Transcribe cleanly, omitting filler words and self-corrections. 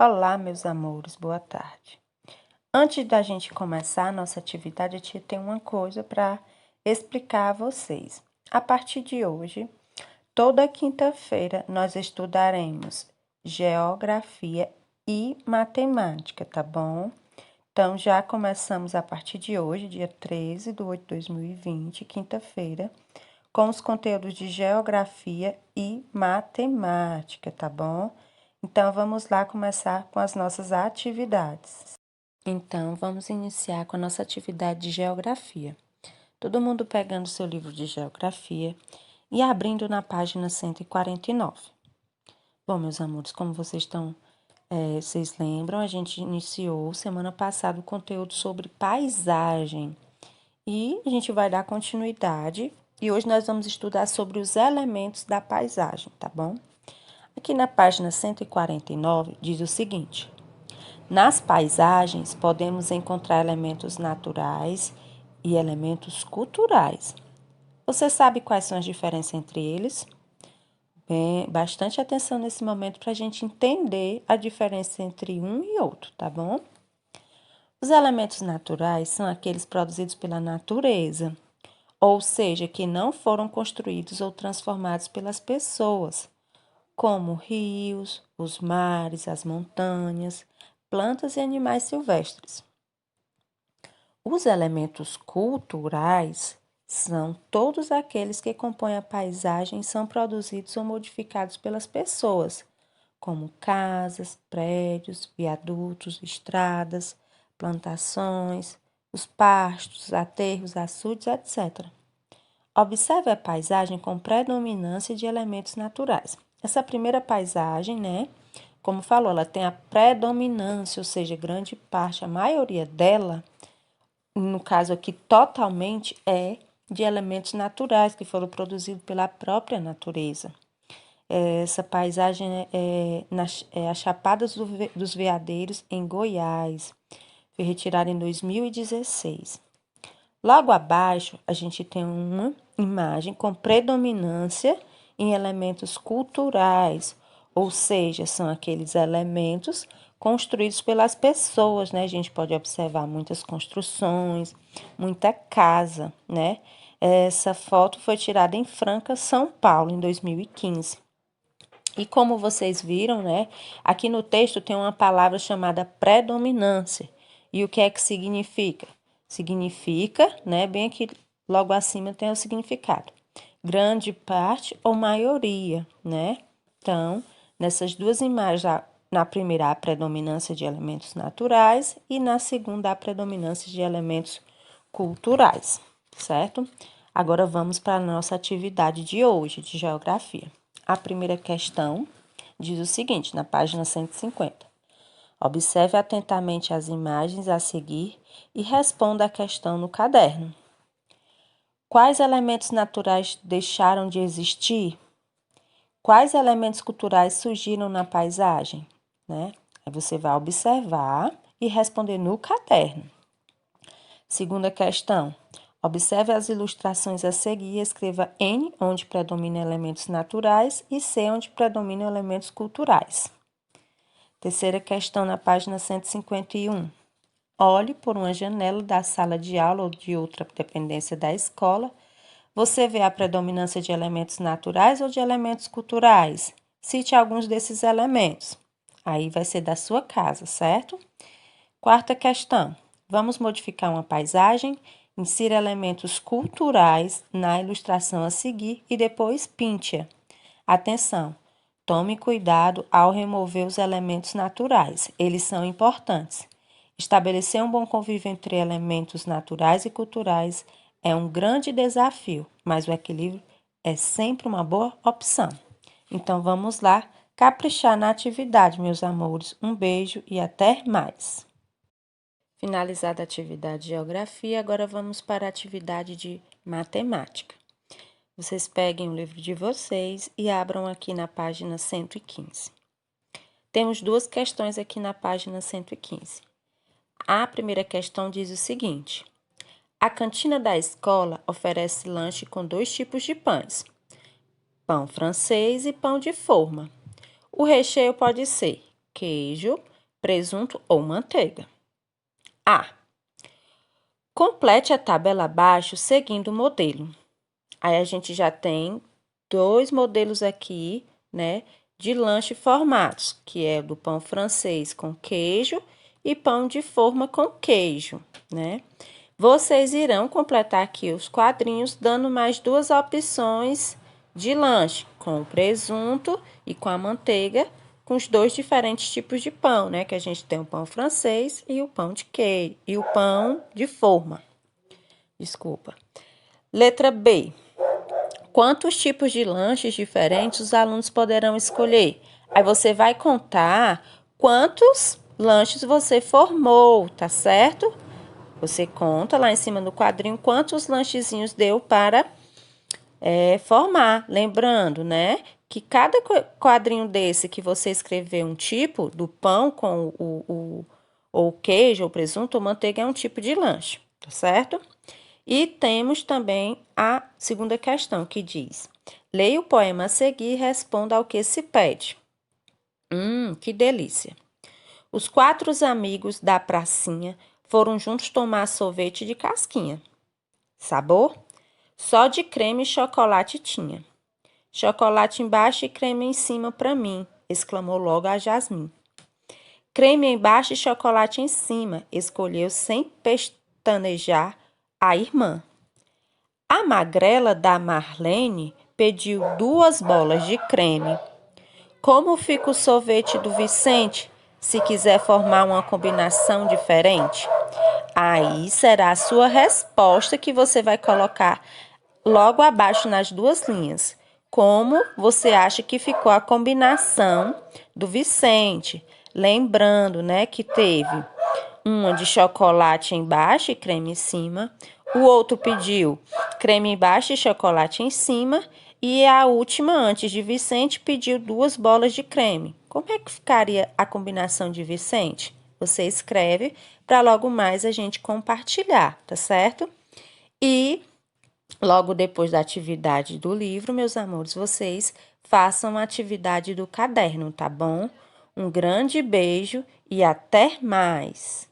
Olá, meus amores, boa tarde. Antes da gente começar a nossa atividade, eu tenho uma coisa para explicar a vocês. A partir de hoje, toda quinta-feira, nós estudaremos geografia e matemática, tá bom? Então, já começamos a partir de hoje, dia 13/8/2020, quinta-feira, com os conteúdos de geografia e matemática, tá bom? Então, vamos lá começar com as nossas atividades. Então, vamos iniciar com a nossa atividade de geografia. Todo mundo pegando seu livro de geografia e abrindo na página 149. Bom, meus amores, como vocês lembram, a gente iniciou semana passada o conteúdo sobre paisagem. E a gente vai dar continuidade e hoje nós vamos estudar sobre os elementos da paisagem, tá bom? Aqui na página 149 diz o seguinte: nas paisagens podemos encontrar elementos naturais e elementos culturais. Você sabe quais são as diferenças entre eles? Bastante atenção nesse momento para a gente entender a diferença entre um e outro, tá bom? Os elementos naturais são aqueles produzidos pela natureza, ou seja, que não foram construídos ou transformados pelas pessoas, como rios, os mares, as montanhas, plantas e animais silvestres. Os elementos culturais são todos aqueles que compõem a paisagem e são produzidos ou modificados pelas pessoas, como casas, prédios, viadutos, estradas, plantações, os pastos, aterros, açudes, etc. Observe a paisagem com predominância de elementos naturais. Essa primeira paisagem, como falou, ela tem a predominância, ou seja, grande parte, a maioria dela, no caso aqui totalmente, é de elementos naturais que foram produzidos pela própria natureza. Essa paisagem é a Chapada dos Veadeiros, em Goiás. Foi retirada em 2016. Logo abaixo, a gente tem uma imagem com predominância em elementos culturais, ou seja, são aqueles elementos construídos pelas pessoas, né? A gente pode observar muitas construções, muita casa, né? Essa foto foi tirada em Franca, São Paulo, em 2015. E como vocês viram, aqui no texto tem uma palavra chamada predominância. E o que é que significa? Significa, bem aqui logo acima tem o significado. Grande parte ou maioria, Então, nessas duas imagens, na primeira a predominância de elementos naturais e na segunda a predominância de elementos culturais, certo? Agora vamos para a nossa atividade de hoje, de geografia. A primeira questão diz o seguinte, na página 150. Observe atentamente as imagens a seguir e responda a questão no caderno. Quais elementos naturais deixaram de existir? Quais elementos culturais surgiram na paisagem? Aí você vai observar e responder no caderno. Segunda questão. Observe as ilustrações a seguir e escreva N, onde predominam elementos naturais, e C, onde predominam elementos culturais. Terceira questão na página 151. Olhe por uma janela da sala de aula ou de outra dependência da escola. Você vê a predominância de elementos naturais ou de elementos culturais? Cite alguns desses elementos. Aí vai ser da sua casa, certo? Quarta questão. Vamos modificar uma paisagem? Insira elementos culturais na ilustração a seguir e depois pinte-a. Atenção! Tome cuidado ao remover os elementos naturais, eles são importantes. Estabelecer um bom convívio entre elementos naturais e culturais é um grande desafio, mas o equilíbrio é sempre uma boa opção. Então vamos lá caprichar na atividade, meus amores. Um beijo e até mais! Finalizada a atividade de geografia, agora vamos para a atividade de matemática. Vocês peguem o livro de vocês e abram aqui na página 115. Temos duas questões aqui na página 115. A primeira questão diz o seguinte: a cantina da escola oferece lanche com 2 tipos de pães, pão francês e pão de forma. O recheio pode ser queijo, presunto ou manteiga. A. Complete a tabela abaixo seguindo o modelo. Aí a gente já tem 2 modelos aqui, né, de lanche formados, que é do pão francês com queijo e pão de forma com queijo, né? Vocês irão completar aqui os quadrinhos, dando mais 2 opções de lanche, com o presunto e com a manteiga, com os 2 diferentes tipos de pão, né? Que a gente tem o pão francês e o pão de queijo, e o pão de forma. Desculpa. Letra B. Quantos tipos de lanches diferentes os alunos poderão escolher? Aí você vai contar quantos lanches você formou, tá certo? Você conta lá em cima do quadrinho quantos lanchezinhos deu para formar. Lembrando, né, que cada quadrinho desse que você escrever um tipo do pão com ou queijo, ou presunto, ou manteiga é um tipo de lanche, tá certo? E temos também a segunda questão, que diz: leia o poema a seguir e responda ao que se pede. Que delícia! Os 4 amigos da pracinha foram juntos tomar sorvete de casquinha. Sabor? Só de creme e chocolate tinha. Chocolate embaixo e creme em cima para mim, exclamou logo a Jasmim. Creme embaixo e chocolate em cima, escolheu sem pestanejar a irmã. A magrela da Marlene pediu 2 bolas de creme. Como fica o sorvete do Vicente, se quiser formar uma combinação diferente? Aí será a sua resposta que você vai colocar logo abaixo nas 2 linhas. Como você acha que ficou a combinação do Vicente? Lembrando, né, que teve uma de chocolate embaixo e creme em cima. O outro pediu creme embaixo e chocolate em cima. E a última, antes de Vicente, pediu 2 bolas de creme. Como é que ficaria a combinação de Vicente? Você escreve para logo mais a gente compartilhar, tá certo? E logo depois da atividade do livro, meus amores, vocês façam a atividade do caderno, tá bom? Um grande beijo e até mais!